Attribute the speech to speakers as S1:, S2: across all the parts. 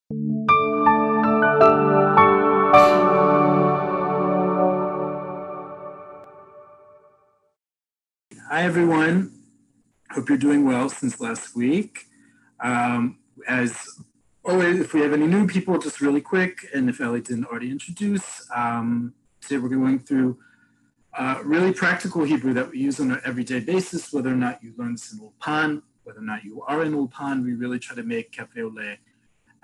S1: Hi, everyone. Hope you're doing well since last week. As always, if we have any new people, just really quick, and if Ellie didn't already introduce, today we're going through really practical Hebrew that we use on an everyday basis, whether or not you learn this in Ulpan, whether or not you are in Ulpan, we really try to make Cafe Oleh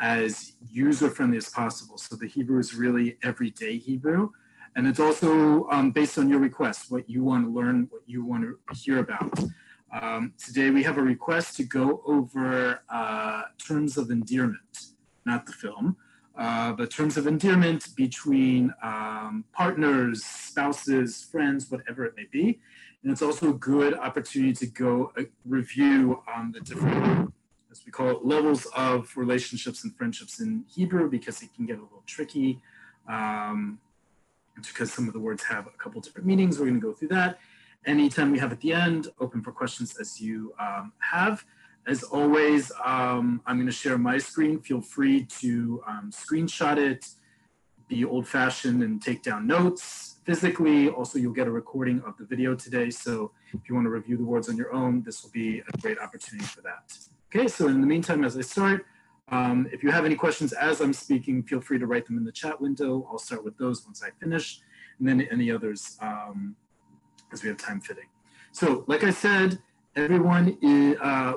S1: as user-friendly as possible. So the Hebrew is really everyday Hebrew. And it's also based on your requests, what you want to learn, what you want to hear about. Today we have a request to go over terms of endearment, not the film, but terms of endearment between partners, spouses, friends, whatever it may be. And it's also a good opportunity to go review the different, as we call it, levels of relationships and friendships in Hebrew, because it can get a little tricky. Because some of the words have a couple different meanings. We're going to go through that. Anytime we have at the end, open for questions as you have. As always, I'm going to share my screen. Feel free to screenshot it, be old-fashioned and take down notes physically. Also, you'll get a recording of the video today. So if you want to review the words on your own, this will be a great opportunity for that. Okay, so in the meantime, as I start, if you have any questions as I'm speaking, feel free to write them in the chat window. I'll start with those once I finish, and then any others as we have time fitting. So like I said, everyone,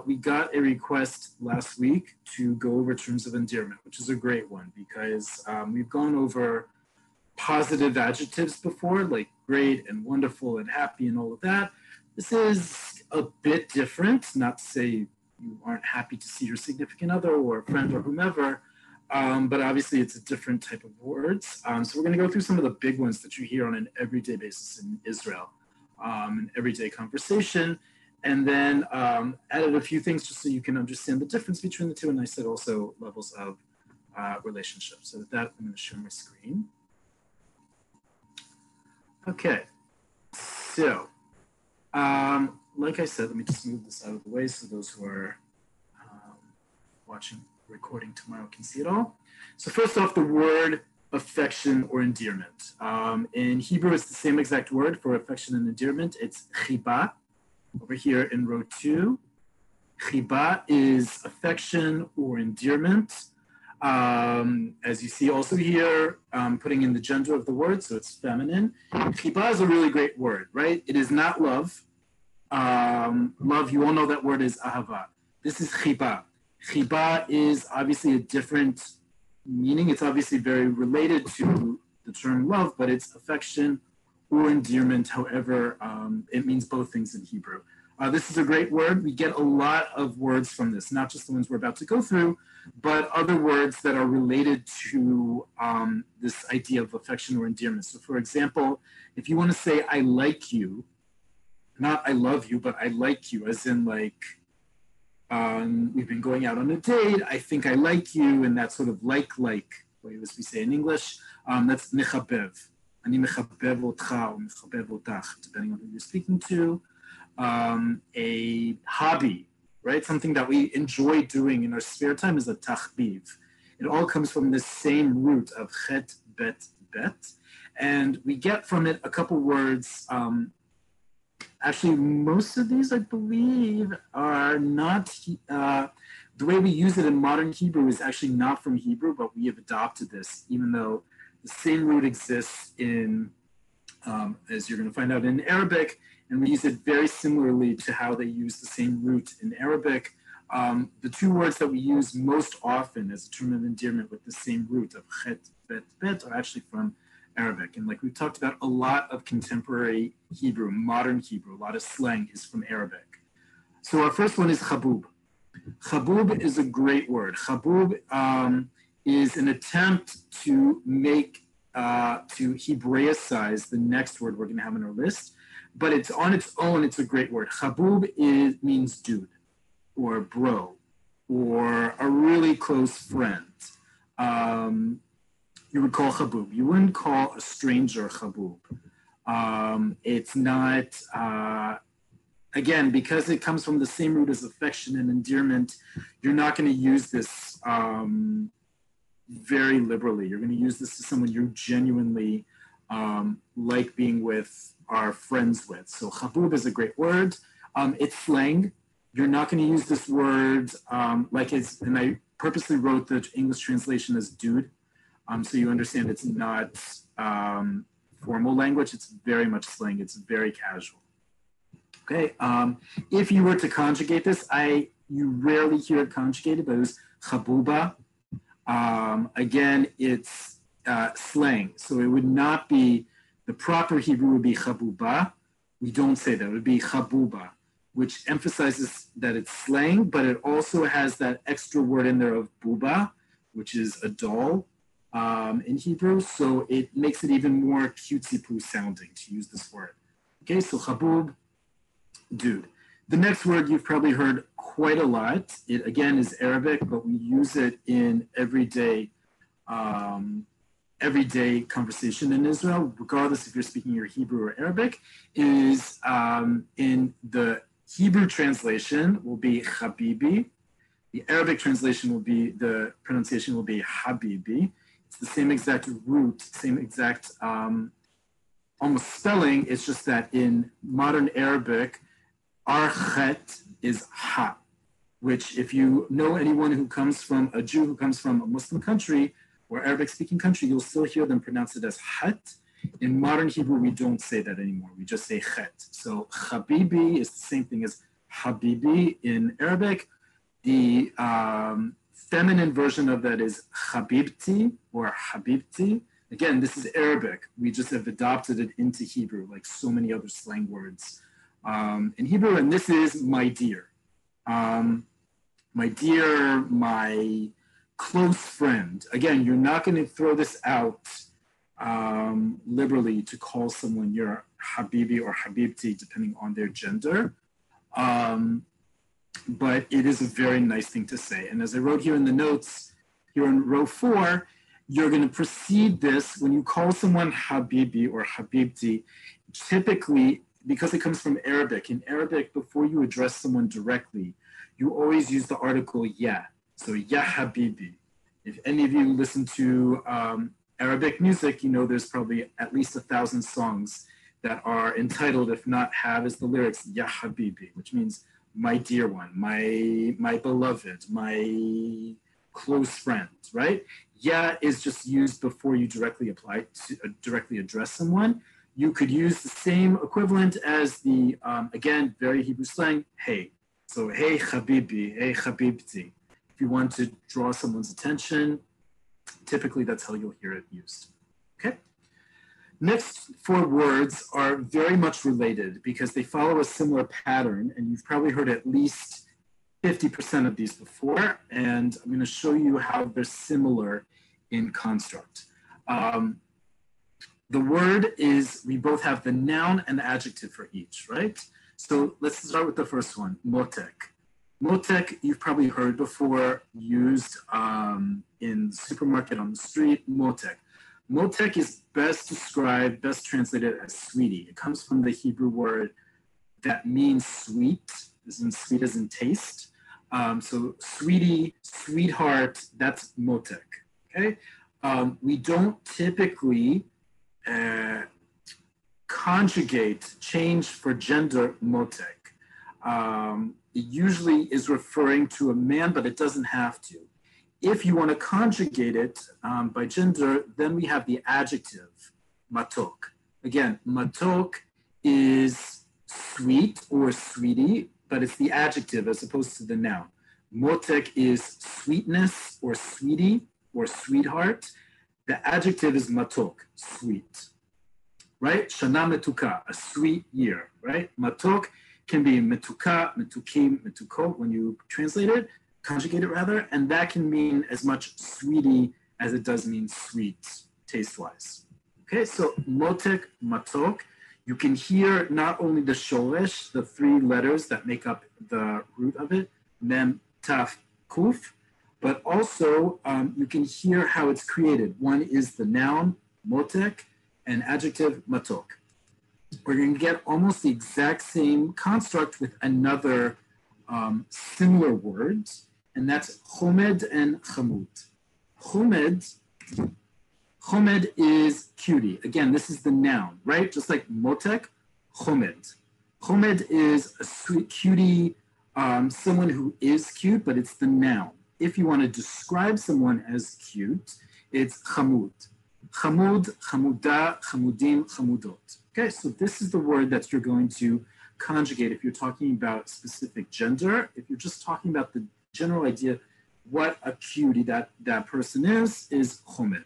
S1: we got a request last week to go over terms of endearment, which is a great one because we've gone over positive adjectives before, like great and wonderful and happy and all of that. This is a bit different, not to say you aren't happy to see your significant other or a friend or whomever, but obviously it's a different type of words. So we're going to go through some of the big ones that you hear on an everyday basis in Israel, an everyday conversation, and then added a few things just so you can understand the difference between the two, and I said also levels of relationships. So with that, I'm going to share my screen. Okay, so like I said, let me just move this out of the way so those who are watching the recording tomorrow can see it all. So first off, the word affection or endearment. In Hebrew, it's the same exact word for affection and endearment. It's chiba. Over here in row 2, chiba is affection or endearment. As you see also here, putting in the gender of the word, so it's feminine. Chiba is a really great word, right? It is not love. Love, you all know that word is ahava. This is chiba. Chiba is obviously a different meaning. It's obviously very related to the term love, but it's affection or endearment. However, it means both things in Hebrew. This is a great word. We get a lot of words from this, not just the ones we're about to go through, but other words that are related to this idea of affection or endearment. So for example, if you want to say, I like you, not I love you, but I like you, as in like, we've been going out on a date, I think I like you, and that sort of like, as we say in English, that's mechabev. Ani mechabev otcha or mechabev otach, depending on who you're speaking to. A hobby, right? Something that we enjoy doing in our spare time is a tachbiv. It all comes from the same root of chet, bet, bet. And we get from it a couple words. Actually, most of these, I believe, are not, the way we use it in modern Hebrew is actually not from Hebrew, but we have adopted this, even though the same root exists in, as you're going to find out, in Arabic, and we use it very similarly to how they use the same root in Arabic. The two words that we use most often as a term of endearment with the same root of chet, bet, bet are actually from Arabic. And like we've talked about, a lot of contemporary Hebrew, modern Hebrew, a lot of slang is from Arabic. So our first one is chabub. Chabub is a great word. Chabub is an attempt to make, to Hebraicize the next word we're going to have on our list. But it's on its own, it's a great word. Chabub means dude, or bro, or a really close friend. You would call chabub. You wouldn't call a stranger chabub. It's not, again, because it comes from the same root as affection and endearment, you're not going to use this very liberally. You're going to use this to someone you genuinely like being with, are friends with. So chabub is a great word. It's slang. You're not going to use this word like it's, and I purposely wrote the English translation as dude, so you understand it's not formal language. It's very much slang. It's very casual. Okay. If you were to conjugate this, you rarely hear it conjugated, but it was chabuba. Again, it's slang, so it would not be, the proper Hebrew would be chabuba. We don't say that. It would be chabuba, which emphasizes that it's slang, but it also has that extra word in there of buba, which is a doll in Hebrew. So it makes it even more cutesy-poo sounding to use this word. Okay, so chabub, dude. The next word you've probably heard quite a lot. It again is Arabic, but we use it in everyday conversation in Israel, regardless if you're speaking your Hebrew or Arabic, is in the Hebrew translation will be Habibi. The Arabic translation will be, the pronunciation will be Habibi. It's the same exact root, same exact almost spelling. It's just that in modern Arabic, our chet is ha, which if you know anyone who comes from, a Jew who comes from a Muslim country or Arabic-speaking country, you'll still hear them pronounce it as het. In modern Hebrew, we don't say that anymore. We just say chet. So habibi is the same thing as habibi in Arabic. The feminine version of that is habibti or habibti. Again, this is Arabic. We just have adopted it into Hebrew, like so many other slang words in Hebrew. And this is my dear. My dear, my close friend. Again, you're not going to throw this out liberally to call someone your habibi or habibti, depending on their gender. But it is a very nice thing to say. And as I wrote here in the notes, here in row 4, you're going to precede this when you call someone habibi or habibti, typically, because it comes from Arabic. In Arabic, before you address someone directly, you always use the article ya. So ya habibi. If any of you listen to Arabic music, you know there's probably at least 1,000 songs that are entitled, if not have as the lyrics, ya habibi, which means my dear one, my beloved, my close friend, right? Ya is just used before you directly directly address someone. You could use the same equivalent as the, again, very Hebrew slang, hey. So, hey habibi, hey habibti. If you want to draw someone's attention, typically that's how you'll hear it used, okay? Next 4 words are very much related because they follow a similar pattern, and you've probably heard at least 50% of these before, and I'm going to show you how they're similar in construct. The word is, we both have the noun and the adjective for each, right? So let's start with the first one, Motek. Motek, you've probably heard before, used in the supermarket, on the street, Motek. Motek is best described, best translated as sweetie. It comes from the Hebrew word that means sweet, as in sweet as in taste. So sweetie, sweetheart, that's Motek, okay? We don't typically conjugate, change for gender, Motek. It usually is referring to a man, but it doesn't have to. If you want to conjugate it by gender, then we have the adjective, matok. Again, matok is sweet or sweetie, but it's the adjective as opposed to the noun. Motek is sweetness or sweetie or sweetheart. The adjective is matok, sweet, right? Shana metuka, a sweet year, right? Matok can be metuka, metukim, metukot when you translate it, conjugate it rather, and that can mean as much sweetie as it does mean sweet, taste-wise. Okay, so motek, matok, you can hear not only the shoresh, the 3 letters that make up the root of it, mem, taf, kuf, but also you can hear how it's created. One is the noun, motek, and adjective, matok. We're going to get almost the exact same construct with another similar words, and that's chomed and chamut. Chomed, chomed is cutie. Again, this is the noun, right? Just like motek, chomed. Chomed is a sweet cutie, someone who is cute, but it's the noun. If you want to describe someone as cute, it's chamud. Chamud, chamuda, chamudim, chamudot. Okay, so this is the word that you're going to conjugate if you're talking about specific gender. If you're just talking about the general idea, what a cutie that person is chomed.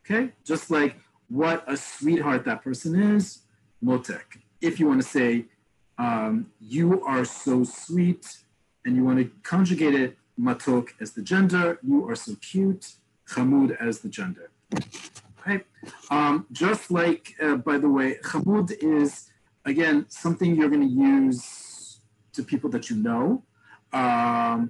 S1: Okay, just like what a sweetheart that person is, motek. If you want to say, you are so sweet, and you want to conjugate it, matok as the gender, you are so cute, chamud as the gender. Okay, just like, by the way, chamud is, again, something you're going to use to people that you know.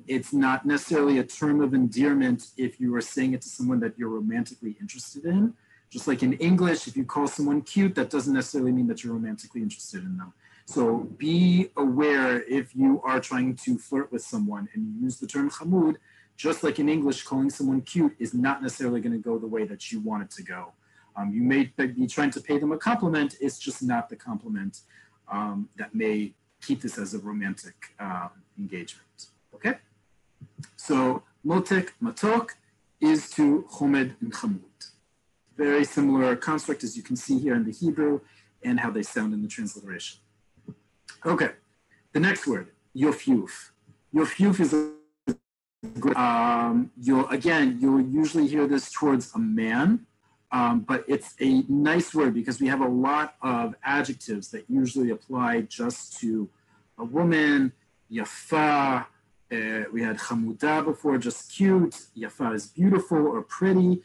S1: It's not necessarily a term of endearment if you are saying it to someone that you're romantically interested in. Just like in English, if you call someone cute, that doesn't necessarily mean that you're romantically interested in them. So be aware if you are trying to flirt with someone and you use the term chamud, just like in English, calling someone cute is not necessarily going to go the way that you want it to go. You may be trying to pay them a compliment, it's just not the compliment that may keep this as a romantic engagement. Okay? So motek, matok is to chomed and chamud. Very similar construct as you can see here in the Hebrew and how they sound in the transliteration. Okay, the next word, yofyuf. Yofyuf is you'll usually hear this towards a man, but it's a nice word because we have a lot of adjectives that usually apply just to a woman. Yafa, we had chamuda before, just cute. Yafa is beautiful or pretty.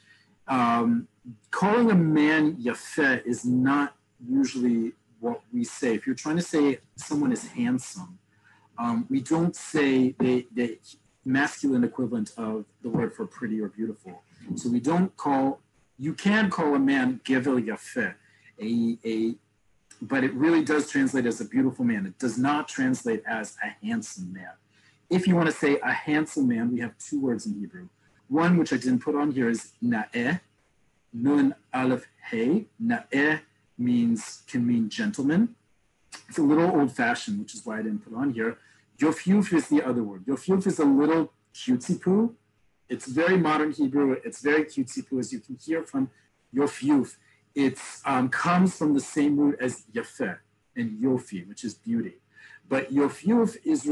S1: Calling a man yafeh is not usually what we say. If you're trying to say someone is handsome, we don't say the masculine equivalent of the word for pretty or beautiful. So we don't call, you can call a man gevel yafeh, but it really does translate as a beautiful man. It does not translate as a handsome man. If you want to say a handsome man, we have two words in Hebrew. One, which I didn't put on here, is na'eh, nun aleph hey. Na'eh can mean gentleman. It's a little old-fashioned, which is why I didn't put on here. Yofyuf is the other word. Yofyuf is a little cutesy-poo. It's very modern Hebrew. It's very cutesy-poo, as you can hear from yofyuf. It comes from the same root as yafeh and yofi, which is beauty. But yofyuf is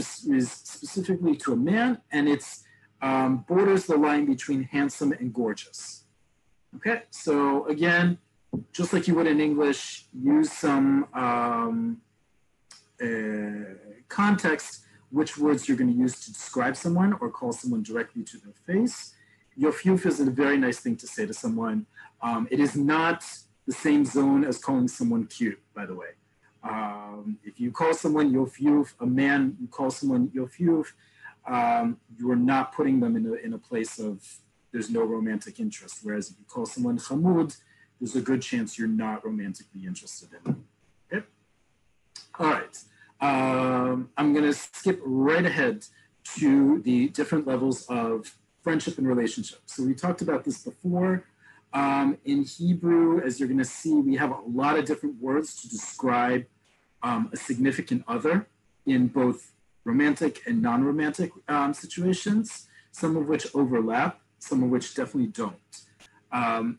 S1: specifically to a man, and it's borders the line between handsome and gorgeous. Okay, so again, just like you would in English, use some context, which words you're going to use to describe someone or call someone directly to their face. Yofyuf is a very nice thing to say to someone. It is not the same zone as calling someone cute, by the way. If you call someone yofyuf, a man, you call someone yofyuf, you are not putting them in a place of there's no romantic interest. Whereas if you call someone chamud, there's a good chance you're not romantically interested in them. Okay? All right. I'm going to skip right ahead to the different levels of friendship and relationship. So we talked about this before. In Hebrew, as you're going to see, we have a lot of different words to describe a significant other in both romantic and non-romantic situations, some of which overlap, some of which definitely don't.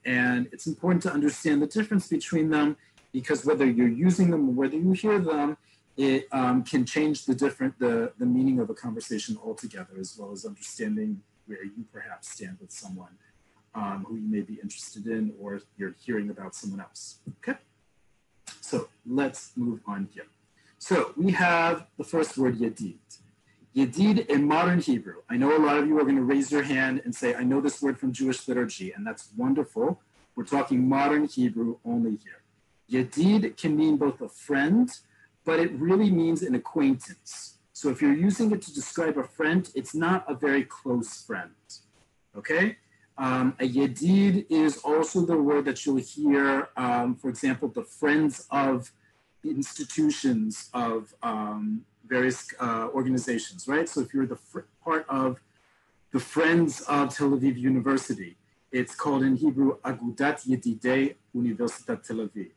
S1: And it's important to understand the difference between them because whether you're using them or whether you hear them, it can change the meaning of a conversation altogether, as well as understanding where you perhaps stand with someone who you may be interested in or you're hearing about someone else. Okay, so let's move on here. So we have the first word, yedid. Yedid in modern Hebrew. I know a lot of you are going to raise your hand and say, I know this word from Jewish liturgy, and that's wonderful. We're talking modern Hebrew only here. Yedid can mean both a friend, but it really means an acquaintance. So if you're using it to describe a friend, it's not a very close friend, okay? A yedid is also the word that you'll hear, for example, the friends of institutions of various organizations, right? So if you're the part of the Friends of Tel Aviv University, It's called in Hebrew, Agudat Yedidei Universitat Tel Aviv.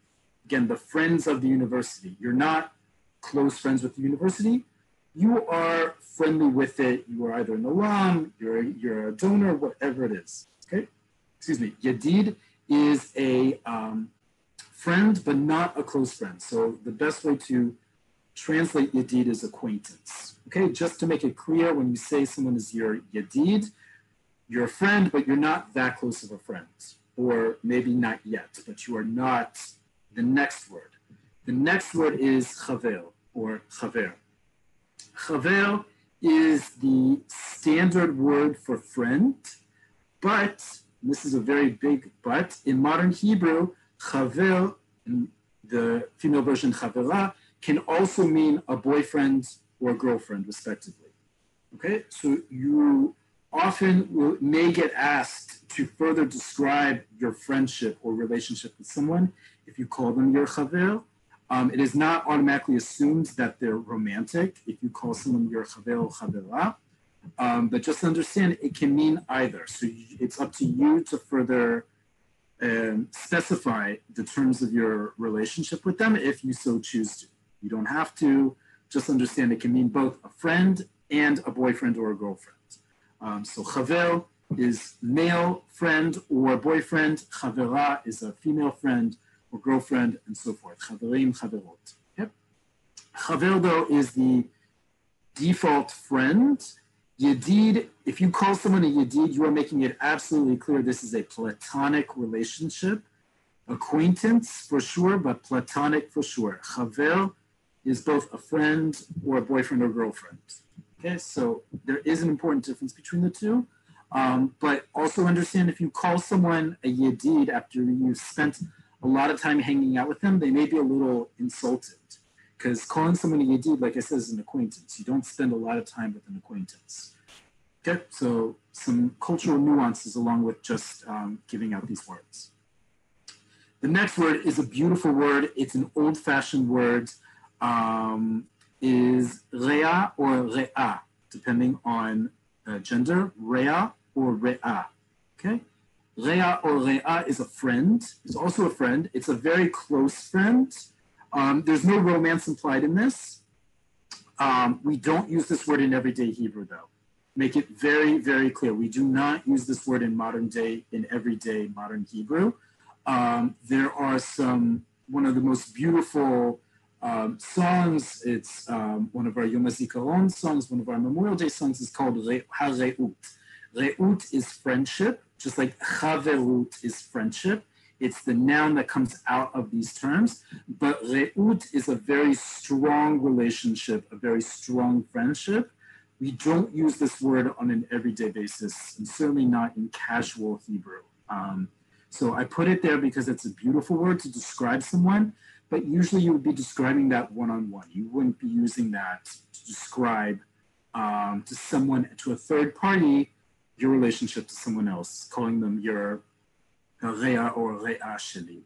S1: Again, the friends of the university. You're not close friends with the university. You are friendly with it. You are either an alum, you're a donor, whatever it is. Okay? Excuse me. Yedid is a friend, but not a close friend. So the best way to translate Yedid is acquaintance. Okay? Just to make it clear, when you say someone is your Yedid, you're a friend, but you're not that close of a friend. Or maybe not yet, but you are not the next word. The next word is chaver or chaver. Chaver is the standard word for friend, but, and this is a very big but, in modern Hebrew, chaver, in the female version chavera, can also mean a boyfriend or girlfriend, respectively. Okay, so you often may get asked to further describe your friendship or relationship with someone if you call them your chaver. It is not automatically assumed that they're romantic if you call someone your chaver or chavera, but just understand it can mean either. So it's up to you to further specify the terms of your relationship with them if you so choose to. You don't have to. Just understand it can mean both a friend and a boyfriend or a girlfriend. So chaver is male friend or boyfriend. Chavera is a female friend or girlfriend, and so forth. Chaverim, chaverot. Okay? Chaver, though, is the default friend. Yedid, if you call someone a Yedid, you are making it absolutely clear this is a platonic relationship. Acquaintance, for sure, but platonic for sure. Chaver is both a friend or a boyfriend or girlfriend. Okay, so there is an important difference between the two. But also understand if you call someone a Yedid after you've spent a lot of time hanging out with them, they may be a little insulted. Because calling someone a Yedid, like I said, is an acquaintance. You don't spend a lot of time with an acquaintance. Okay, so some cultural nuances along with just giving out these words. The next word is a beautiful word. It's an old-fashioned word. Is rea or rea, depending on gender, rea or rea, okay? Rea or rea is a friend. It's also a friend. It's a very close friend. There's no romance implied in this. We don't use this word in everyday Hebrew, though. Make it very, very clear. We do not use this word in modern day, in everyday modern Hebrew. There are one of the most beautiful songs. It's one of our Yom HaZikaron songs, one of our Memorial Day songs is called Ha-Re'ut. Re'ut is friendship, just like Chaverut is friendship. It's the noun that comes out of these terms, but Re'ut is a very strong relationship, a very strong friendship. We don't use this word on an everyday basis, and certainly not in casual Hebrew. So I put it there because it's a beautiful word to describe someone, but usually you would be describing that one-on-one. You wouldn't be using that to describe to someone, to a third party, your relationship to someone else, calling them your rea or rea sheli.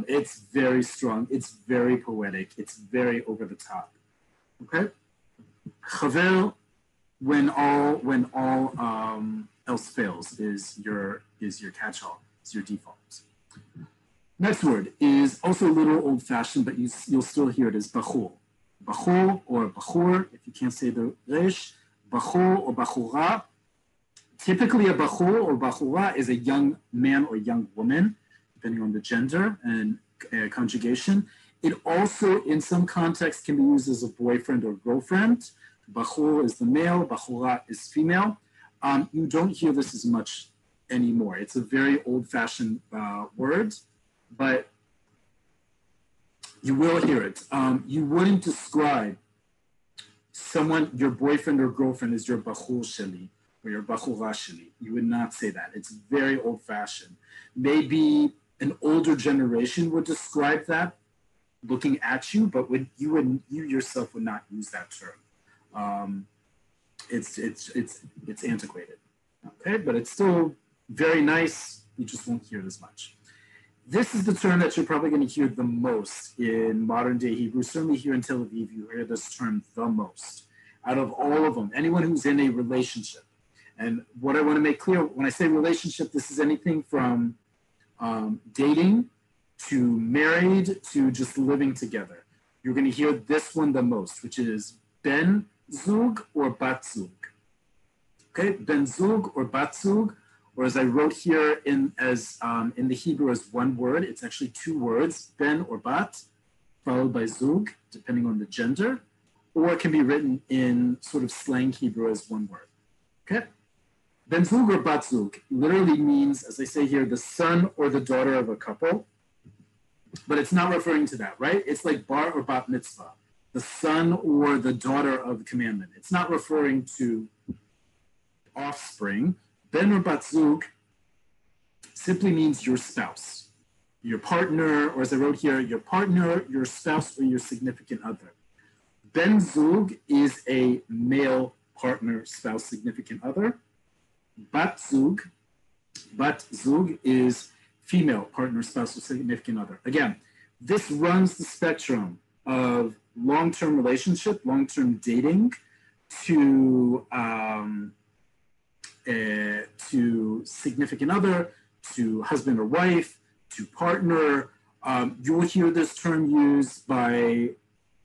S1: It's very strong. It's very poetic. It's very over the top. Okay? Chaver, when all else fails, is your catch-all. It's your default. Next word is also a little old-fashioned, but you'll still hear it as bachur. Bachur or bachur, if you can't say the resh, bachur or bachura. Typically, a bachur or bachura is a young man or young woman, depending on the gender and conjugation. It also, in some contexts, can be used as a boyfriend or girlfriend. Bachur is the male, bachura is female. You don't hear this as much anymore. It's a very old-fashioned word, but you will hear it. You wouldn't describe someone, your boyfriend or girlfriend, as your bachur sheli or your bachura sheli. You would not say that. It's very old-fashioned. Maybe an older generation would describe that looking at you, but you yourself would not use that term. It's antiquated. Okay, but it's still very nice. You just won't hear it as much. This is the term that you're probably going to hear the most in modern day Hebrew. Certainly here in Tel Aviv, you hear this term the most. Out of all of them, anyone who's in a relationship, And what I want to make clear, when I say relationship, this is anything from dating to married to just living together. You're going to hear this one the most, which is ben zug or bat zug. Okay, ben zug or bat zug, or as I wrote here in the Hebrew as one word, it's actually two words, ben or bat, followed by zug, depending on the gender, or it can be written in sort of slang Hebrew as one word. Okay, ben zug or bat zug literally means, as I say here, the son or the daughter of a couple, but it's not referring to that, right? It's like bar or bat mitzvah, the son or the daughter of commandment. It's not referring to offspring. Ben or bat zug simply means your spouse, your partner, or as I wrote here, your partner, your spouse, or your significant other. Ben zug is a male partner, spouse, significant other. Bat zug is female partner, spouse, or significant other. Again, this runs the spectrum of long-term relationship, long-term dating, to significant other, to husband or wife, to partner. You will hear this term used by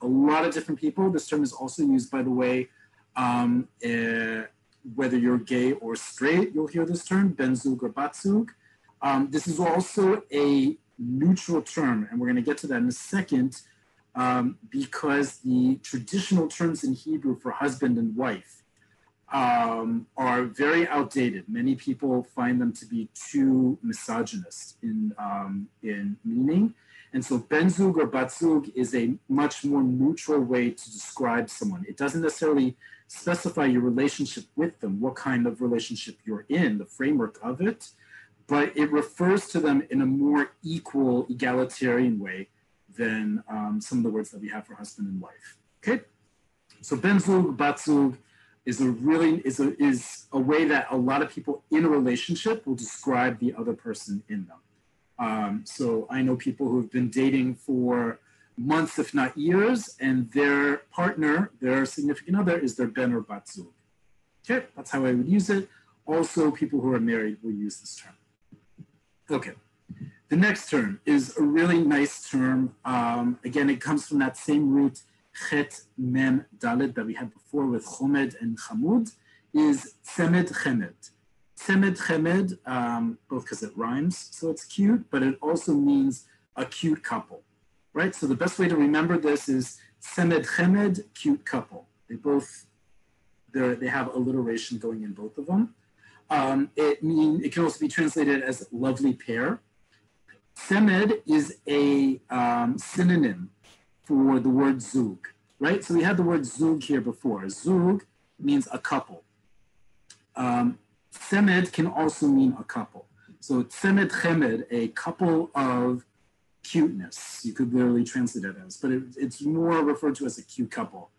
S1: a lot of different people. This term is also used, by the way, whether you're gay or straight, you'll hear this term, ben zug or bat zug. This is also a neutral term, and we're going to get to that in a second, because the traditional terms in Hebrew for husband and wife are very outdated. Many people find them to be too misogynist in meaning. And so ben zug or bat zug is a much more neutral way to describe someone. It doesn't necessarily specify your relationship with them, what kind of relationship you're in, the framework of it, but it refers to them in a more equal, egalitarian way than some of the words that we have for husband and wife. Okay, so ben zug, bat zug is a way that a lot of people in a relationship will describe the other person in them. So I know people who have been dating for months, if not years, and their partner, their significant other, is their ben or bat zug. Okay, that's how I would use it. Also, people who are married will use this term. Okay, the next term is a really nice term. Again, it comes from that same root, chet, mem, dalet, that we had before with chomed and chamud, is tzemed chemed. Tzemed chemed, both because it rhymes, so it's cute, but it also means a cute couple, right? So the best way to remember this is tzemed chemed, cute couple. They have alliteration going in both of them. It can also be translated as lovely pair. Tzemed is a synonym for the word zug, right? So we had the word zug here before. Zug means a couple. Tzemed can also mean a couple. So tzemed chemed, a couple of cuteness, you could literally translate it as, but it's more referred to as a cute couple.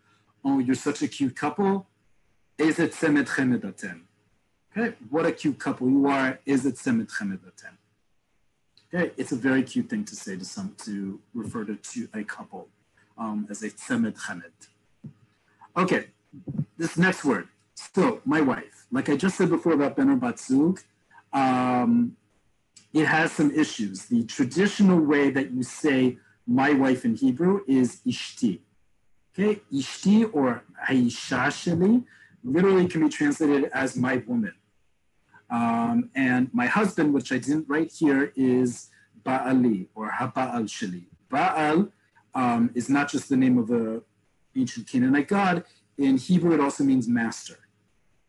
S1: Oh, you're such a cute couple. Is it tzemed chemed atem? Okay, what a cute couple you are. Is it tzemed chemed atem? Okay, it's a very cute thing to say to refer to a couple as a tzemed chemed. Okay, this next word. So, my wife, like I just said before about ben or bat zug, it has some issues. The traditional way that you say my wife in Hebrew is ishti. Okay, ishti or haisha sheli literally can be translated as my woman. And my husband, which I didn't write here, is Ba'ali or Haba'al Sheli. Ba'al is not just the name of the ancient Canaanite god. In Hebrew, it also means master,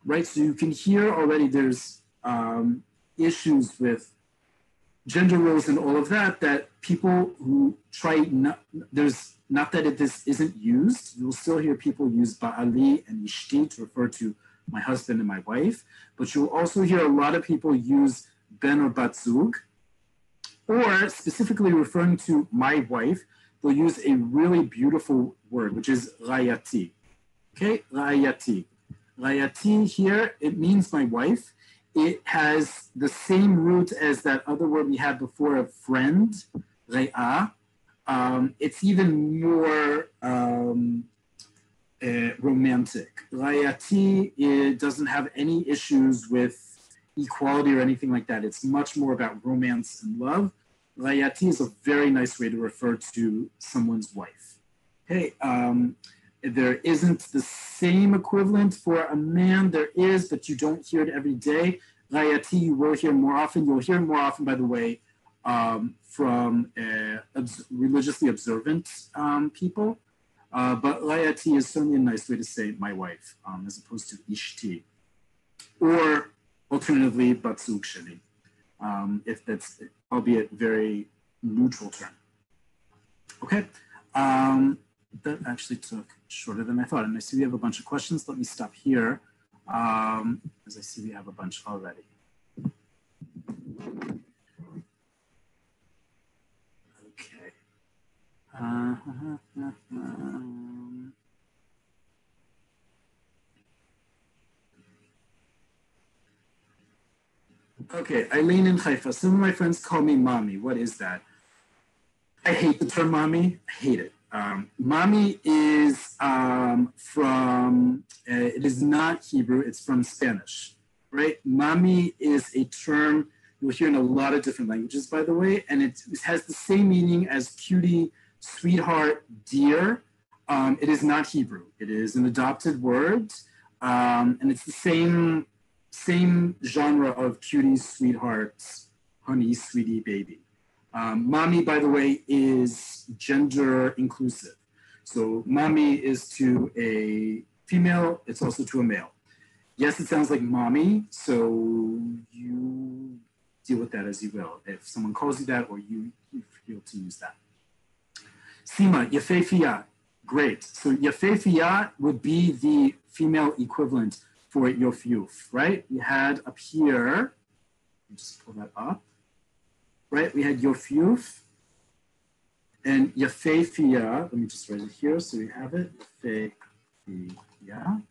S1: right? So you can hear already there's issues with gender roles and all of that, that people who try, this isn't used. You'll still hear people use Ba'ali and Ishti to refer to my husband and my wife, but you'll also hear a lot of people use ben or bat zug, or specifically referring to my wife, they'll use a really beautiful word, which is rayati. Okay, rayati. Rayati here, it means my wife. It has the same root as that other word we had before of friend, re'ah. It's even more romantic. Rayati, it doesn't have any issues with equality or anything like that. It's much more about romance and love. Rayati is a very nice way to refer to someone's wife. Okay, there isn't the same equivalent for a man. There is, but you don't hear it every day. Rayati, you will hear more often. You'll hear more often, by the way, from religiously observant people. But Rayati is certainly a nice way to say my wife, as opposed to Ishti. Or alternatively, Batsuk Sheli, if that's, albeit very neutral term. Okay, that actually took shorter than I thought. And I see we have a bunch of questions. Let me stop here, as I see we have a bunch already. Okay. Okay, Eileen in Haifa. Some of my friends call me mommy. What is that? I hate the term mommy. I hate it. Mommy is it is not Hebrew, it's from Spanish, right? Mommy is a term you'll hear in a lot of different languages, by the way, and it has the same meaning as cutie, sweetheart, dear. It is not Hebrew. It is an adopted word, and it's the same genre of cuties, sweethearts, honey, sweetie, baby. Mommy, by the way, is gender inclusive. So mommy is to a female, it's also to a male. Yes, it sounds like mommy, so you deal with that as you will. If someone calls you that or you feel to use that. Sima, yefefia, great. So yefefia would be the female equivalent for yofyuf, right? We had up here, let me just pull that up. Right, we had Yofyuf and Yefefia. Let me just write it here so we have it. Yefefia.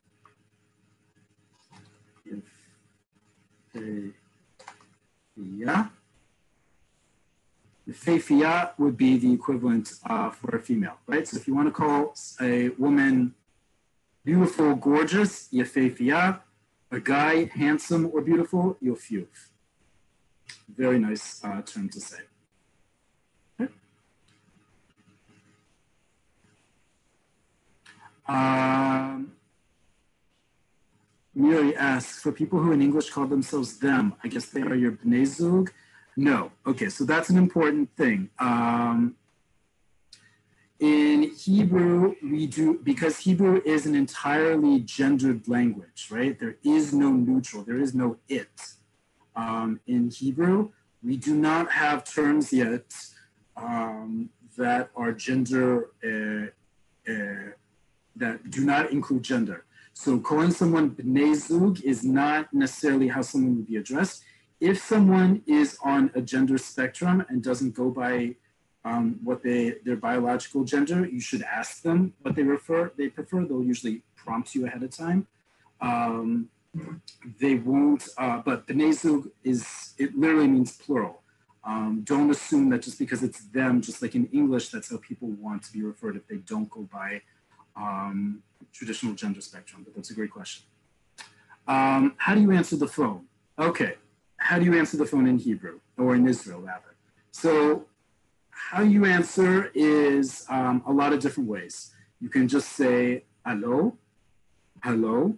S1: Yefefia. Yefefia would be the equivalent for a female, right? So if you want to call a woman beautiful, gorgeous, Yefefia. A guy handsome or beautiful, Yofyuf. Very nice term to say. Okay. Miri asks, for people who in English call themselves them, I guess they are your bnei zug? No. Okay, so that's an important thing. In Hebrew, we do, because Hebrew is an entirely gendered language, right? There is no neutral, there is no it. In Hebrew, we do not have terms yet that are gender, that do not include gender. So calling someone bnei zug is not necessarily how someone would be addressed. If someone is on a gender spectrum and doesn't go by what their biological gender, you should ask them what they prefer. They'll usually prompt you ahead of time. They won't, but bnei zug it literally means plural. Don't assume that just because it's them, just like in English, that's how people want to be referred if they don't go by traditional gender spectrum, but that's a great question. How do you answer the phone? Okay, how do you answer the phone in Hebrew, or in Israel rather? So how you answer is a lot of different ways. You can just say, hello, hello.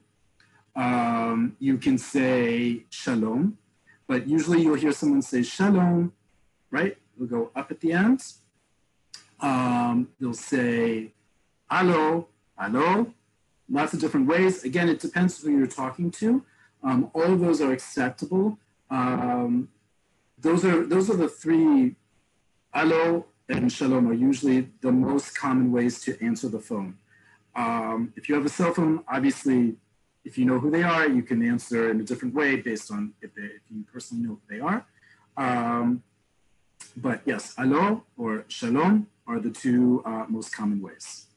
S1: You can say shalom, but usually you'll hear someone say shalom, right? We'll go up at the end. They'll say hello, hello. Lots of different ways. Again, it depends who you're talking to. All of those are acceptable. Those are the three. Hello and shalom are usually the most common ways to answer the phone. If you have a cell phone, obviously, if you know who they are, you can answer in a different way based on if you personally know who they are. But yes, hello or shalom are the two most common ways.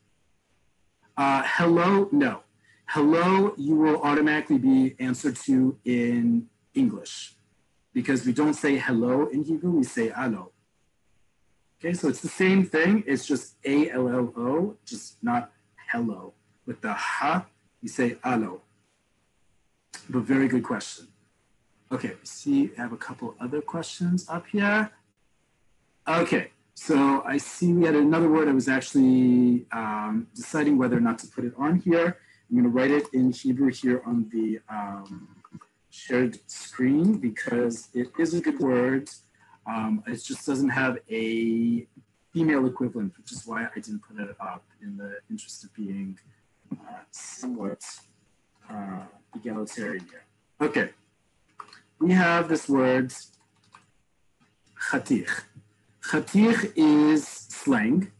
S1: Hello, no. Hello, you will automatically be answered to in English because we don't say hello in Hebrew, we say hello. Okay, so it's the same thing. It's just A-L-L-O, just not hello. With the ha, you say alo. But very good question. Okay, see, I have a couple other questions up here. Okay, so I see we had another word. I was actually deciding whether or not to put it on here. I'm going to write it in Hebrew here on the shared screen because it is a good word. It just doesn't have a female equivalent, which is why I didn't put it up in the interest of being somewhat egalitarian here. Okay, we have this word chatich. Chatich is slang.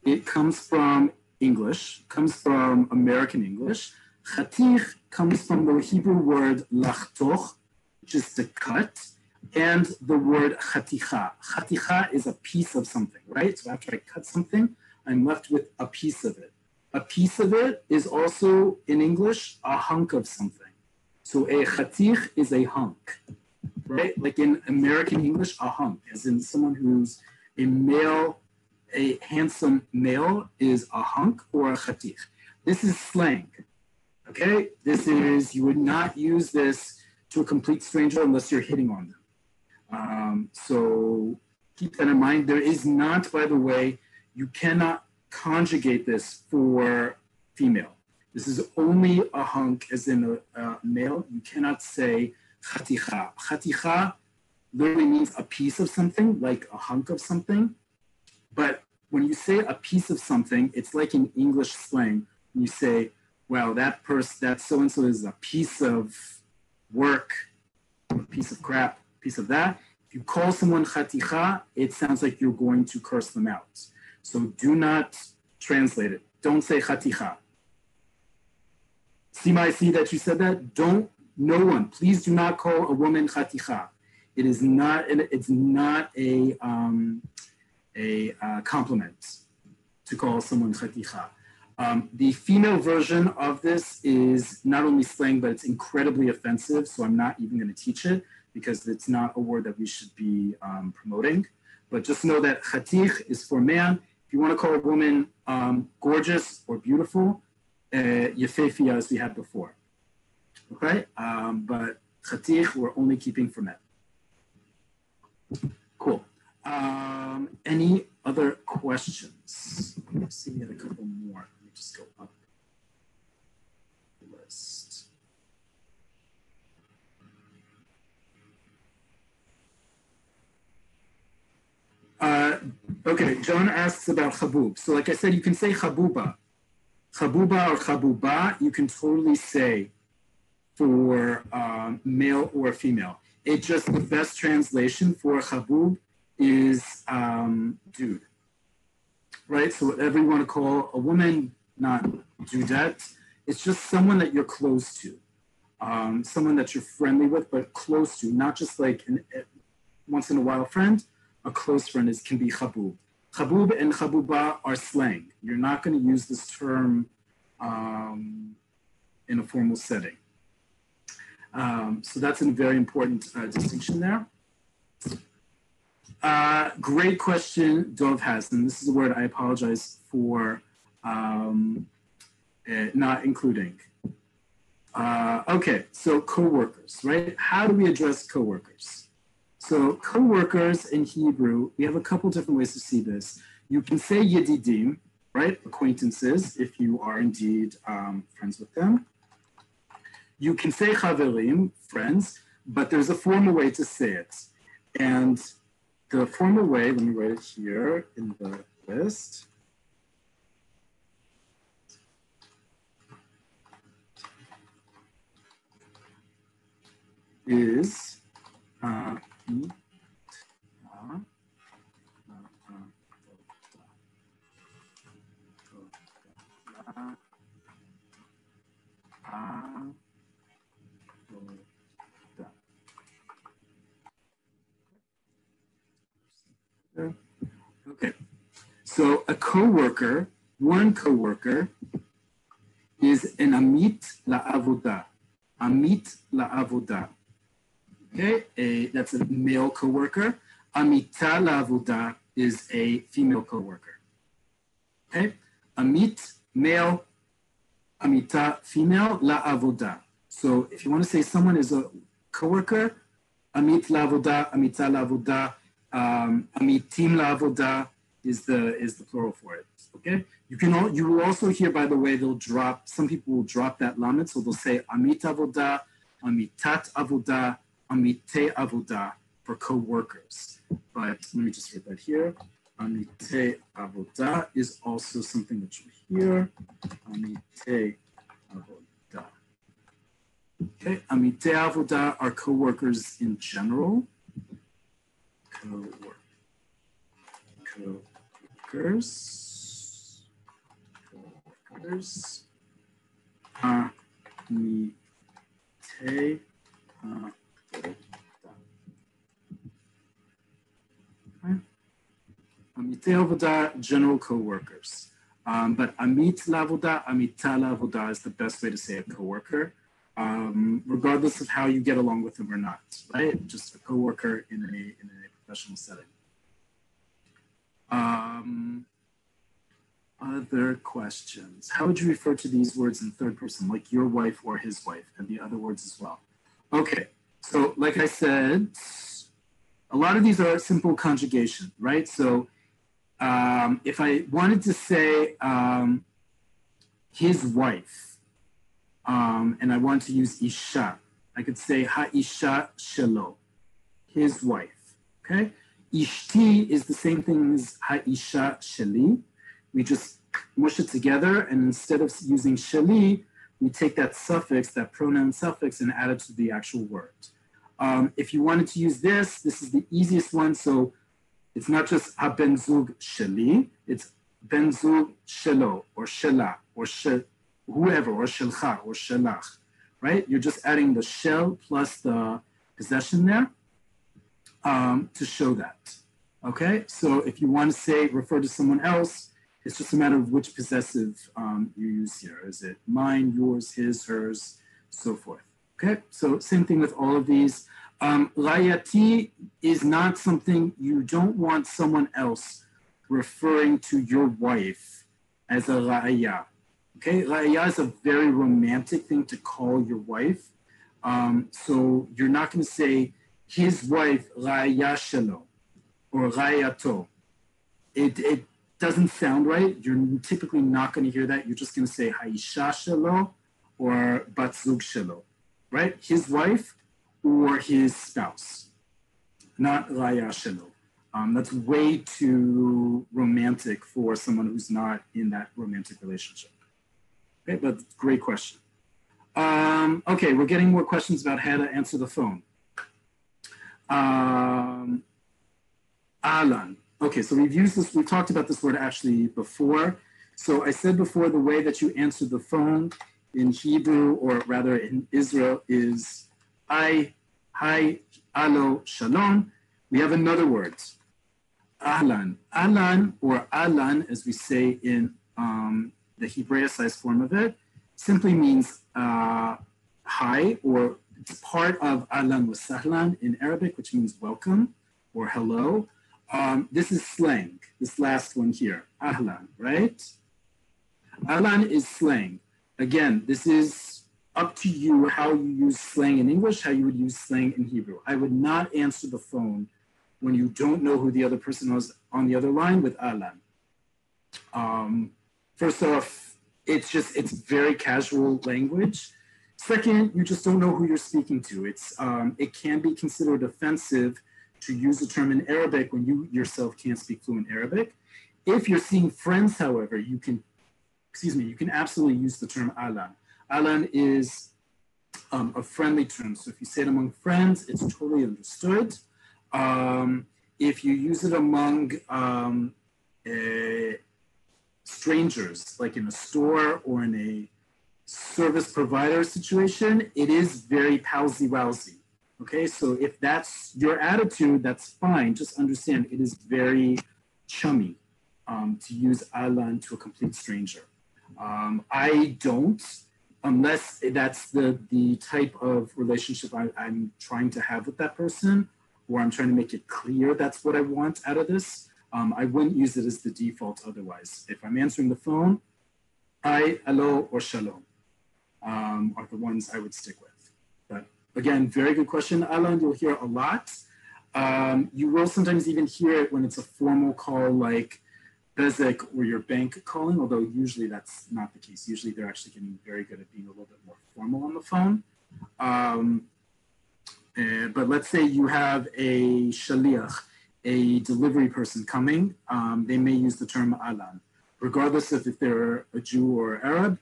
S1: It comes from English, comes from American English. Chatich comes from the Hebrew word lachtoch, which is to cut, and the word chaticha. Chaticha is a piece of something, right? So after I cut something, I'm left with a piece of it. A piece of it is also, in English, a hunk of something. So a chatich is a hunk, right? Like in American English, a hunk, as in someone who's a male, a handsome male is a hunk or a chatich. This is slang, okay? This is, you would not use this to a complete stranger unless you're hitting on them. So keep that in mind. There is not, by the way, you cannot conjugate this for female. This is only a hunk, as in a male. You cannot say chaticha. Chaticha literally means a piece of something, like a hunk of something. But when you say a piece of something, it's like in English slang. You say, well, that person, that so-and-so is a piece of work, a piece of crap, a piece of that. If you call someone chaticha, it sounds like you're going to curse them out. So do not translate it. Don't say chaticha. Sima, I see that you said that. No one, please do not call a woman chaticha. It is not, it's not a compliment to call someone chaticha. The female version of this is not only slang, but it's incredibly offensive. So I'm not even going to teach it because it's not a word that we should be promoting. But just know that chatich is for man. If you want to call a woman gorgeous or beautiful, yefefia, as we had before. Okay? But chatich, we're only keeping for men. Cool. Any other questions? Let's see, we had a couple more. Let me just go up the list. Okay, John asks about chabub. So like I said, you can say chabuba. Chabuba or chabuba, you can totally say for male or female. It just, the best translation for chabub is dude, right? So whatever you want to call a woman, not dudette, it's just someone that you're close to, someone that you're friendly with, but close to, not just like once in a while friend. A close friend can be chabub. Chabub and chabuba are slang. You're not going to use this term in a formal setting. So that's a very important distinction there. Great question Dov has, and this is a word I apologize for not including. Okay, so coworkers, right? How do we address coworkers? So coworkers in Hebrew, we have a couple different ways to see this. You can say yedidim, right? Acquaintances, if you are indeed friends with them. You can say chaverim, friends, but there's a formal way to say it. And the formal way, let me write it here in the list. Is okay, so a coworker, one coworker, is an amit la'avodah. Amit la'avodah. Okay, that's a male coworker. Amita la'avodah is a female coworker. Okay, amit, male, amita, female, la'avoda. So if you want to say someone is a coworker, amit la'avoda, amita la'avoda, amitim la'avoda is the plural for it. Okay. You will also hear, by the way, some people will drop that lamed, so they'll say amit avoda, amitat avoda, amite avoda for co-workers. But let me just write that here. Amite avoda is also something that you hear. Amite avoda. Okay, amite avoda are co-workers in general. Co-workers. Amite avoda. Amite avoda, general co-workers. But amit lavoda, amita lavoda is the best way to say a co-worker, regardless of how you get along with them or not, right? Just a co-worker in a professional setting. Other questions? How would you refer to these words in third person, like your wife or his wife, and the other words as well? Okay, so like I said, a lot of these are simple conjugation, right? So if I wanted to say his wife, and I want to use isha, I could say ha-isha shelo, his wife, okay? Ishti is the same thing as ha-isha sheli. We just mush it together, and instead of using sheli, we take that suffix, that pronoun suffix, and add it to the actual word. If you wanted to use this is the easiest one. So it's not just ha ben zug sheli, it's ben zug shelo, or shela, or whoever, or shelcha, or shelach, right? You're just adding the shell plus the possession there to show that, okay? So if you want to refer to someone else, it's just a matter of which possessive you use here. Is it mine, yours, his, hers, so forth, okay? So same thing with all of these. Rayati is not something you don't want someone else referring to your wife as a ra'aya. Okay, ra'aya is a very romantic thing to call your wife. So you're not going to say his wife ra'aya shelo or ra'ayato. It doesn't sound right. You're typically not going to hear that. You're just going to say ha'isha shelo or bat zug shelo, right? His wife or his spouse, not ra'aya shelo. That's way too romantic for someone who's not in that romantic relationship. Okay, but great question. Okay, we're getting more questions about how to answer the phone. Alan. Okay, so we've talked about this word actually before. So I said before, the way that you answer the phone in Hebrew, or rather in Israel, is hi, alo, shalom. We have another word, ahlan. Ahlan, or alan, as we say in the Hebraicized form of it, simply means hi, or it's part of ahlan wa sahlan in Arabic, which means welcome or hello. This is slang, this last one here, ahlan, right? Ahlan is slang. Again, this is up to you how you use slang in English, how you would use slang in Hebrew. I would not answer the phone when you don't know who the other person was on the other line with ahlan. First off, it's very casual language. Second, you just don't know who you're speaking to. It can be considered offensive to use a term in Arabic when you yourself can't speak fluent Arabic. If you're seeing friends, however, you can absolutely use the term ahlan. Ahlan is a friendly term. So if you say it among friends, it's totally understood. If you use it among strangers, like in a store or in a service provider situation, it is very palsy-walsy. Okay, so if that's your attitude, that's fine. Just understand it is very chummy to use ahlan to a complete stranger. I don't, unless that's the type of relationship I'm trying to have with that person, or I'm trying to make it clear that's what I want out of this. I wouldn't use it as the default otherwise. If I'm answering the phone, hi, hello, or shalom. are the ones I would stick with. But again, very good question, Alan. You'll hear a lot. You will sometimes even hear it when it's a formal call like Bezek or your bank calling, although usually that's not the case. Usually they're actually getting very good at being a little bit more formal on the phone. But let's say you have a shaliach, a delivery person coming, they may use the term Alan. Regardless of if they're a Jew or Arab,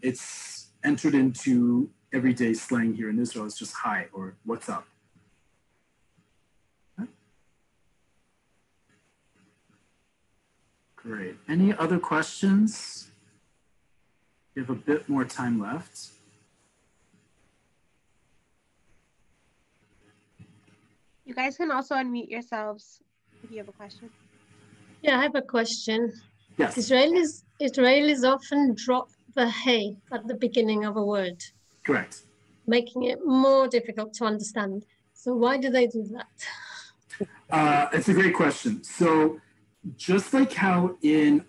S1: it's entered into everyday slang here in Israel. It's just hi or what's up. Great. Any other questions? We have a bit more time left.
S2: You guys can also unmute yourselves if you have a question.
S3: Yeah, I have a question.
S1: Yes.
S3: Israelis often drop the hey at the beginning of a word.
S1: Correct.
S3: Making it more difficult to understand. So why do they do that?
S1: It's a great question. So just like how in,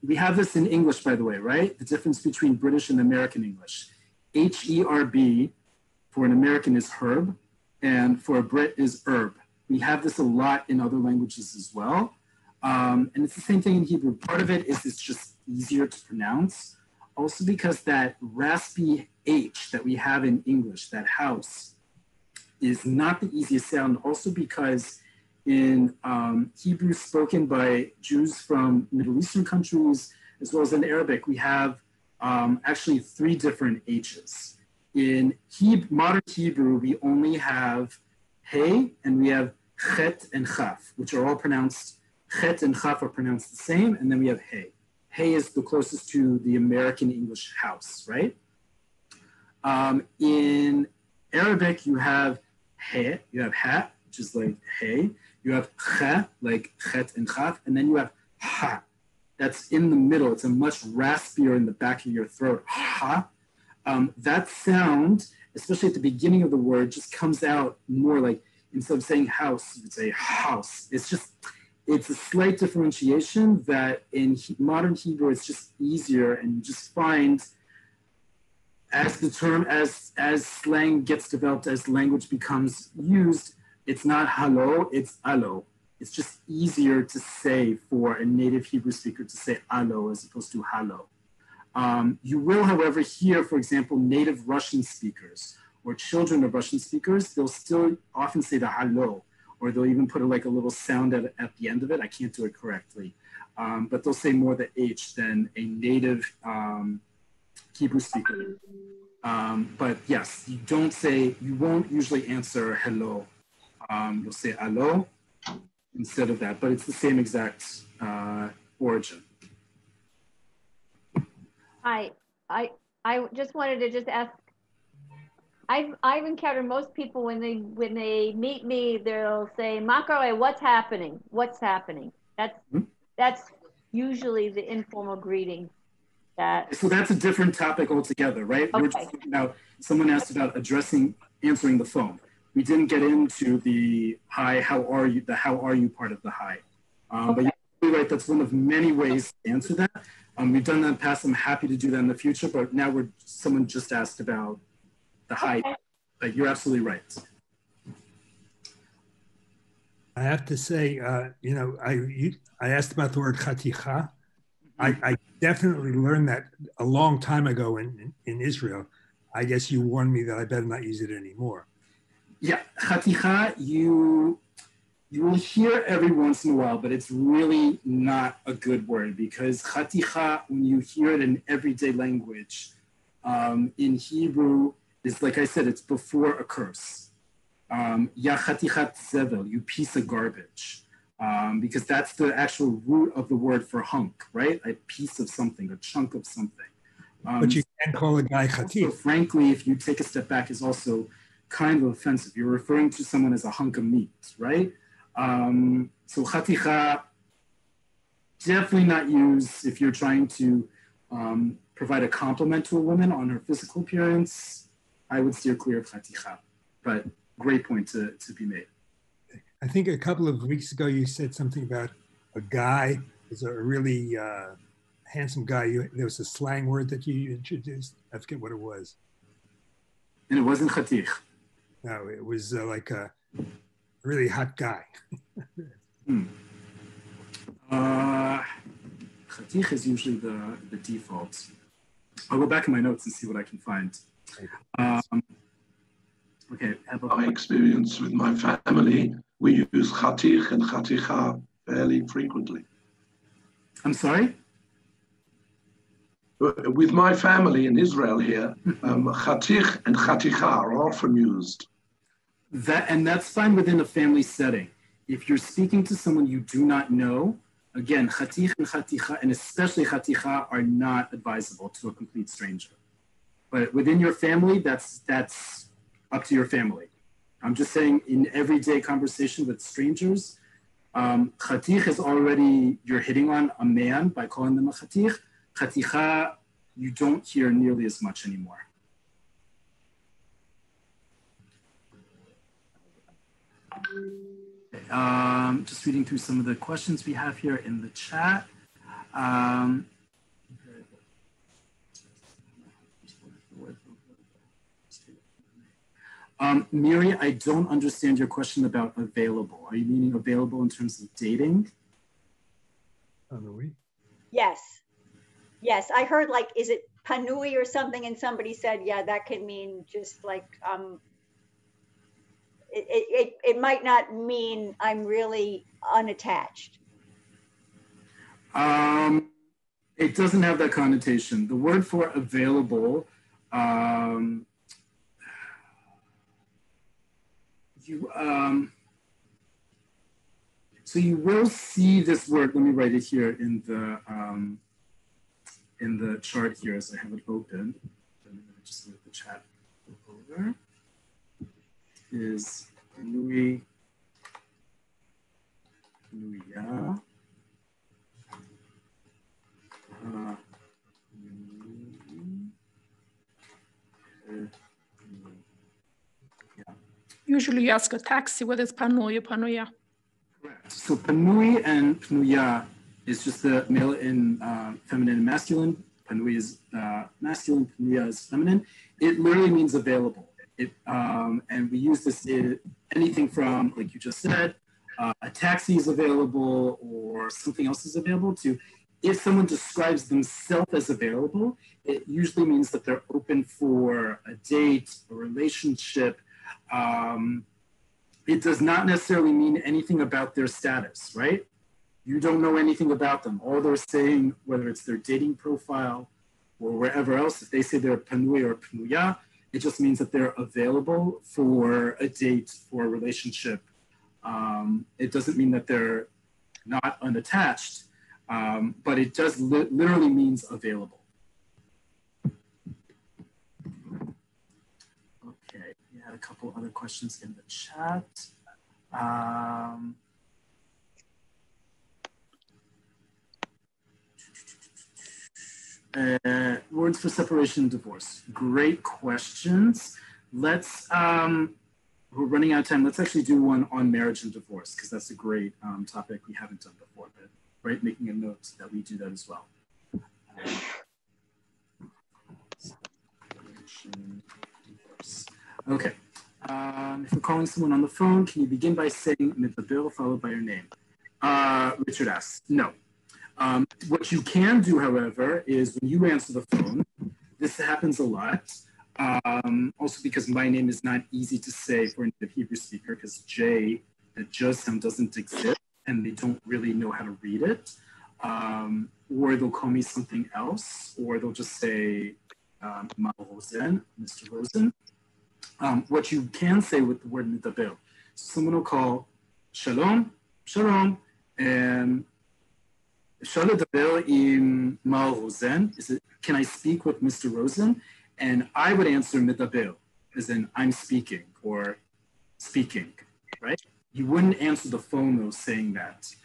S1: we have this in English, by the way, right? The difference between British and American English. H-E-R-B for an American is herb, and for a Brit is herb. We have this a lot in other languages as well. And it's the same thing in Hebrew. Part of it is it's just easier to pronounce. Also because that raspy H that we have in English, that house, is not the easiest sound. Also because in Hebrew spoken by Jews from Middle Eastern countries, as well as in Arabic, we have actually 3 different H's. In modern Hebrew, we only have hey, and we have chet and chaf, which are all pronounced, chet and chaf are pronounced the same, and then we have hey. Hey is the closest to the American English house, right? In Arabic, you have he, you have ha, which is like hey. You have cha, like chet and chaf, and then you have ha. That's in the middle. It's a much raspier in the back of your throat. Ha. That sound, especially at the beginning of the word, just comes out more like, instead of saying house, you would say house. It's a slight differentiation that in modern Hebrew, it's just easier, and you just find as the term, as slang gets developed, as language becomes used, it's not hello, it's allo. It's just easier to say for a native Hebrew speaker to say allo as opposed to hello. You will, however, hear, for example, native Russian speakers or children of Russian speakers, they'll still often say the hello, or they'll even put like a little sound at the end of it. I can't do it correctly, but they'll say more the H than a native Hebrew speaker. But yes, you won't usually answer hello. You'll say allo instead of that, but it's the same exact origin.
S4: Hi, I just wanted to just ask. I've encountered most people when they meet me, they'll say, "Makare, what's happening? What's happening?" That's usually the informal greeting.
S1: So that's a different topic altogether, right? Okay. We're just talking about, someone asked about answering the phone. We didn't get into the hi, how are you, the how are you part of the hi. Okay. But you're right, that's one of many ways to answer that. We've done that in the past. I'm happy to do that in the future, but now someone just asked about the hi. Okay. But you're absolutely right.
S5: I have to say, I asked about the word chaticha. I definitely learned that a long time ago in Israel. I guess you warned me that I better not use it anymore.
S1: Yeah, chaticha, you will hear every once in a while, but it's really not a good word, because chaticha, when you hear it in everyday language, in Hebrew, is like I said, it's before a curse. Ya chatichat zevel, you piece of garbage. Because that's the actual root of the word for hunk, right? A piece of something, a chunk of something.
S5: But you can't call a guy chatif.
S1: So frankly, if you take a step back, is also kind of offensive. You're referring to someone as a hunk of meat, right? So chaticha, definitely not used if you're trying to provide a compliment to a woman on her physical appearance. I would steer clear of chaticha, but great point to be made.
S5: I think a couple of weeks ago you said something about a guy is a really handsome guy, there was a slang word that you introduced. I forget what it was.
S1: And it wasn't Khatich.
S5: No, it was like a really hot guy.
S1: Khatich is usually the default. I'll go back in my notes and see what I can find. Okay.
S6: My experience with my family, we use Khatich and Khaticha fairly frequently.
S1: I'm sorry?
S6: With my family in Israel here, Khatich and Khaticha are often used.
S1: That's fine within a family setting. If you're speaking to someone you do not know, again, Khatich and Khaticha, and especially Khaticha, are not advisable to a complete stranger. But within your family, that's up to your family. I'm just saying, in everyday conversation with strangers, Khatich is already, you're hitting on a man by calling them a Khatich. Khaticha, you don't hear nearly as much anymore. Just reading through some of the questions we have here in the chat. Miri, I don't understand your question about available. Are you meaning available in terms of dating?
S7: Yes. Yes, I heard like, is it panui or something? And somebody said, yeah, that can mean just like, it might not mean I'm really unattached.
S1: It doesn't have that connotation. The word for available, so you will see this word. Let me write it here in the chart here as I have it open. I'm going to just move the chat over. Is Louis Louia.
S8: Usually you ask a taxi, whether it's panui or panuya.
S1: Correct. So panui and pnuya is just the male and feminine and masculine. Panui is masculine, pnuya is feminine. It literally means available. And we use this in anything from, like you just said, a taxi is available or something else is available, to if someone describes themselves as available, it usually means that they're open for a date, a relationship. It does not necessarily mean anything about their status, right? You don't know anything about them. All they're saying, whether it's their dating profile or wherever else, if they say they're panui or pnuya, it just means that they're available for a date, for a relationship. It doesn't mean that they're not unattached, but it does literally means available. Okay, we had a couple other questions in the chat. Words for separation and divorce. Great questions. Let's, we're running out of time. Let's actually do one on marriage and divorce, because that's a great topic we haven't done before, but right, making a note that we do that as well. Okay. If you're calling someone on the phone, can you begin by saying "mitabil" followed by your name? Richard asks, no. What you can do, however, is when you answer the phone, this happens a lot. Also because my name is not easy to say for a native Hebrew speaker, because J, the J sound doesn't exist and they don't really know how to read it. Or they'll call me something else, or they'll just say Mal Rosen, Mr. Rosen. What you can say with the word "mitabil", someone will call Shalom, Shalom, and Shalom Daber im Mal Rosen. Is it? Can I speak with Mr. Rosen? And I would answer "mitabil", as in I'm speaking or speaking, right? You wouldn't answer the phone though saying that.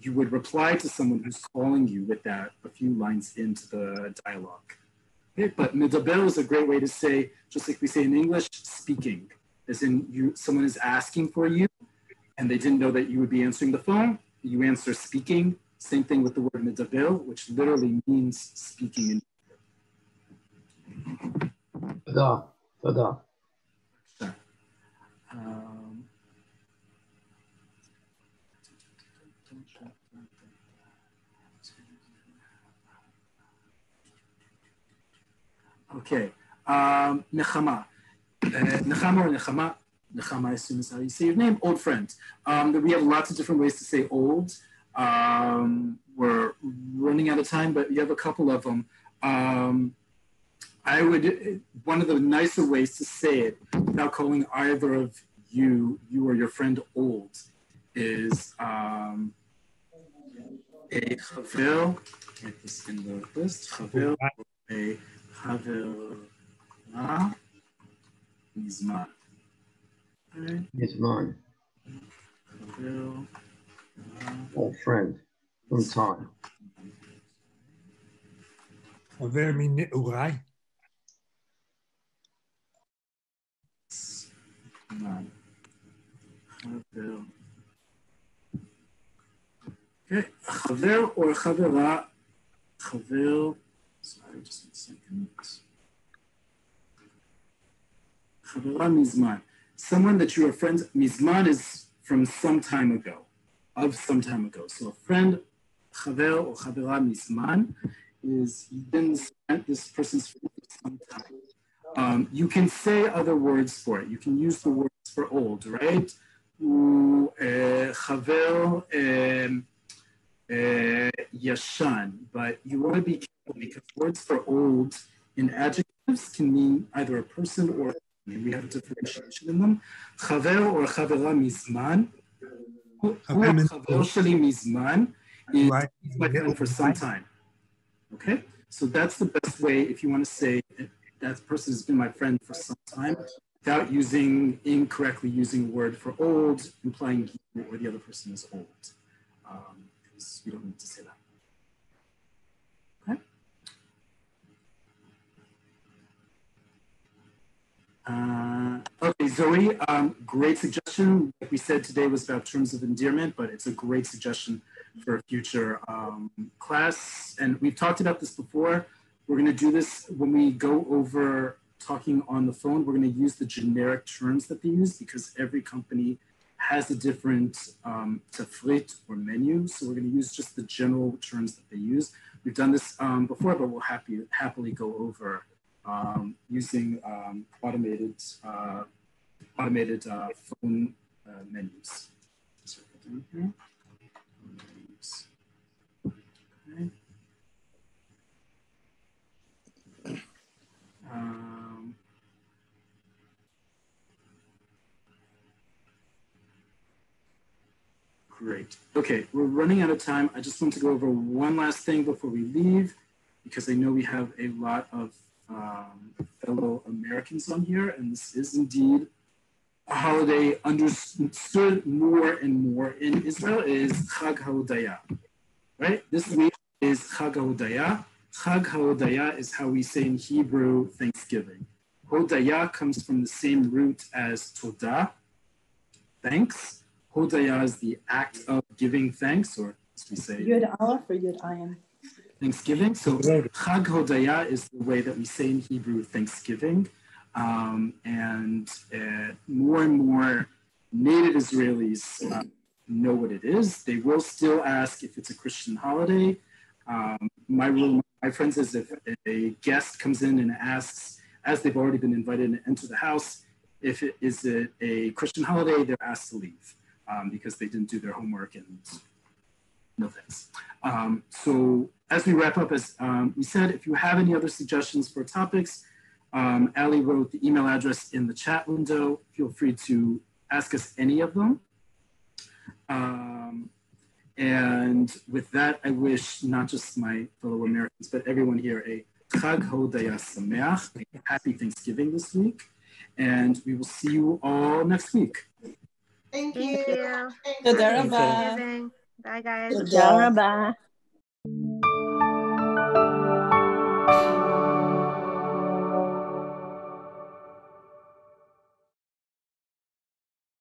S1: You would reply to someone who's calling you with that a few lines into the dialogue. Okay, but "mitabil" is a great way to say, just like we say in English, speaking, as in someone is asking for you and they didn't know that you would be answering the phone. You answer speaking, Same thing with the word medaber, which literally means speaking in.
S6: Tada.
S1: Okay, Nechama. Nechama or Nechama. Nechama, I assume is how you say your name. Old friend. We have lots of different ways to say old. We're running out of time, but you have a couple of them. One of the nicer ways to say it without calling either of you or your friend old is a chaver. Get this in the list. Chaver, a chavera, mizman.
S6: Mizman. Old friend from time.
S5: Chaver mineurai.
S1: Okay, chaver or chavera. Chaver. Sorry, just a second. Chavera mizman. Someone that you are friends. Mizman is from some time ago, of some time ago. So a friend, chaver or chavera mizman, is you've been this person's friend for some time. You can say other words for it. You can use the words for old, right? Chaver yashan, but you want to be careful because words for old in adjectives can mean either a person or a family. We have a differentiation in them. Chaver or chavera mizman. Chaver sheli mizman is my friend for some time. Okay, so that's the best way if you want to say that person has been my friend for some time without incorrectly using a word for old, implying you or the other person is old. Because you don't need to say that. Okay. Okay, Zoe, great suggestion. Like we said, today was about terms of endearment, but it's a great suggestion for a future class. And we've talked about this before. We're going to do this when we go over talking on the phone. We're going to use the generic terms that they use because every company has a different tafrit or menu. So we're going to use just the general terms that they use. We've done this before, but we'll happily go over using automated phone menus. So down here. Okay. Great. Okay, we're running out of time. I just want to go over one last thing before we leave, because I know we have a lot of fellow Americans on here, and this is indeed a holiday understood more and more in Israel is Chag HaHodaya, right? This week is Chag HaHodaya. Chag HaHodaya is how we say in Hebrew Thanksgiving. Hodaya comes from the same root as Todah, thanks. Hodaya is the act of giving thanks, or as we say,
S9: Yud Aleph or Yud Ayin?
S1: Thanksgiving. So Chag Hodaya is the way that we say in Hebrew Thanksgiving. And more and more native Israelis know what it is. They will still ask if it's a Christian holiday. My rule, my friend says if a guest comes in and asks, as they've already been invited to enter the house, if it is a Christian holiday, they're asked to leave because they didn't do their homework and no thanks. So as we wrap up, as we said, if you have any other suggestions for topics, Ali wrote the email address in the chat window. Feel free to ask us any of them. And with that, I wish not just my fellow Americans, but everyone here a Chag Hodaya Sameach, a happy Thanksgiving this week. And we will see you all next week.
S2: Thank you.
S9: Toda rabah.
S2: Bye, guys.
S9: Toda rabah.